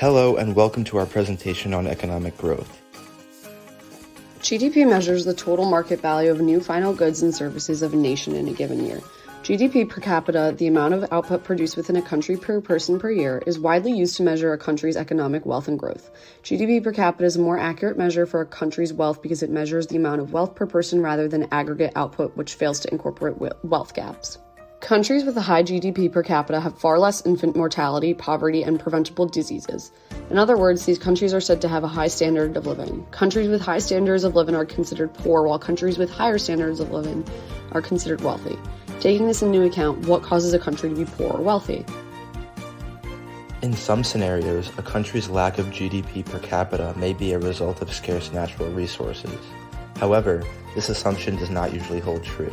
Hello and welcome to our presentation on economic growth. GDP measures the total market value of new final goods and services of a nation in a given year. GDP per capita, the amount of output produced within a country per person per year, is widely used to measure a country's economic wealth and growth. GDP per capita is a more accurate measure for a country's wealth because it measures the amount of wealth per person rather than aggregate output, which fails to incorporate wealth gaps. Countries with a high GDP per capita have far less infant mortality, poverty, and preventable diseases. In other words, these countries are said to have a high standard of living. Countries with high standards of living are considered poor, while countries with higher standards of living are considered wealthy. Taking this into account, what causes a country to be poor or wealthy? In some scenarios, a country's lack of GDP per capita may be a result of scarce natural resources. However, this assumption does not usually hold true.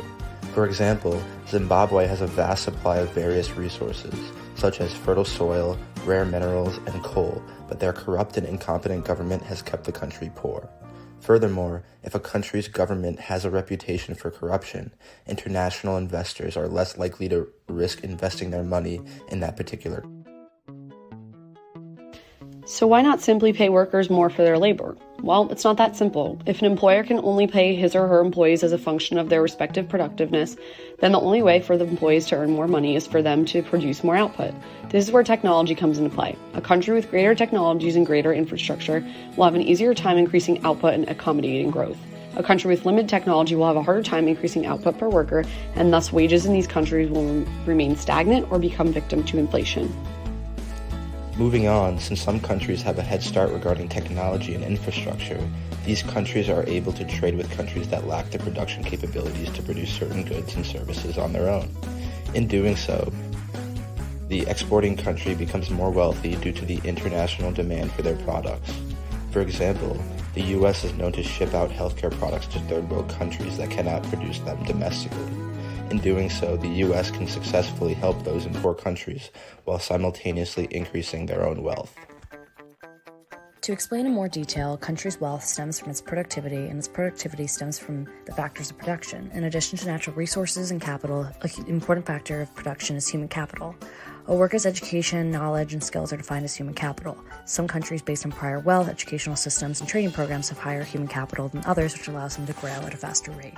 For example, Zimbabwe has a vast supply of various resources, such as fertile soil, rare minerals, and coal, but their corrupt and incompetent government has kept the country poor. Furthermore, if a country's government has a reputation for corruption, international investors are less likely to risk investing their money in that particular. So why not simply pay workers more for their labor? Well, it's not that simple. If an employer can only pay his or her employees as a function of their respective productiveness, then the only way for the employees to earn more money is for them to produce more output. This is where technology comes into play. A country with greater technologies and greater infrastructure will have an easier time increasing output and accommodating growth. A country with limited technology will have a harder time increasing output per worker, and thus wages in these countries will remain stagnant or become victim to inflation. Moving on, since some countries have a head start regarding technology and infrastructure, these countries are able to trade with countries that lack the production capabilities to produce certain goods and services on their own. In doing so, the exporting country becomes more wealthy due to the international demand for their products. For example, the US is known to ship out healthcare products to third world countries that cannot produce them domestically. In doing so, the U.S. can successfully help those in poor countries while simultaneously increasing their own wealth. To explain in more detail, a country's wealth stems from its productivity, and its productivity stems from the factors of production. In addition to natural resources and capital, an important factor of production is human capital. A worker's education, knowledge, and skills are defined as human capital. Some countries, based on prior wealth, educational systems, and training programs, have higher human capital than others, which allows them to grow at a faster rate.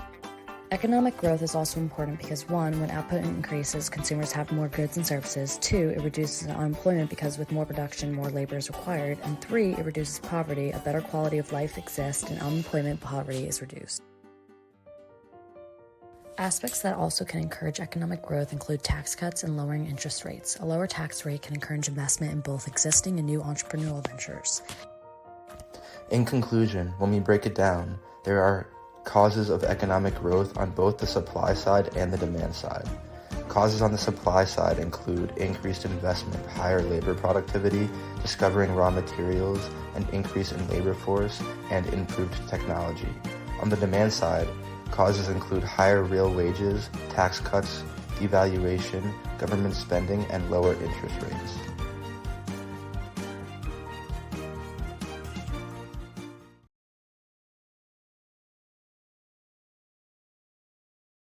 Economic growth is also important because 1, when output increases, consumers have more goods and services. 2, it reduces unemployment because with more production, more labor is required. And 3, it reduces poverty, a better quality of life exists, and unemployment poverty is reduced. Aspects that also can encourage economic growth include tax cuts and lowering interest rates. A lower tax rate can encourage investment in both existing and new entrepreneurial ventures. In conclusion, when we break it down, there are causes of economic growth on both the supply side and the demand side. Causes on the supply side include increased investment, higher labor productivity, discovering raw materials, an increase in labor force, and improved technology. On the demand side, causes include higher real wages, tax cuts, devaluation, government spending, and lower interest rates.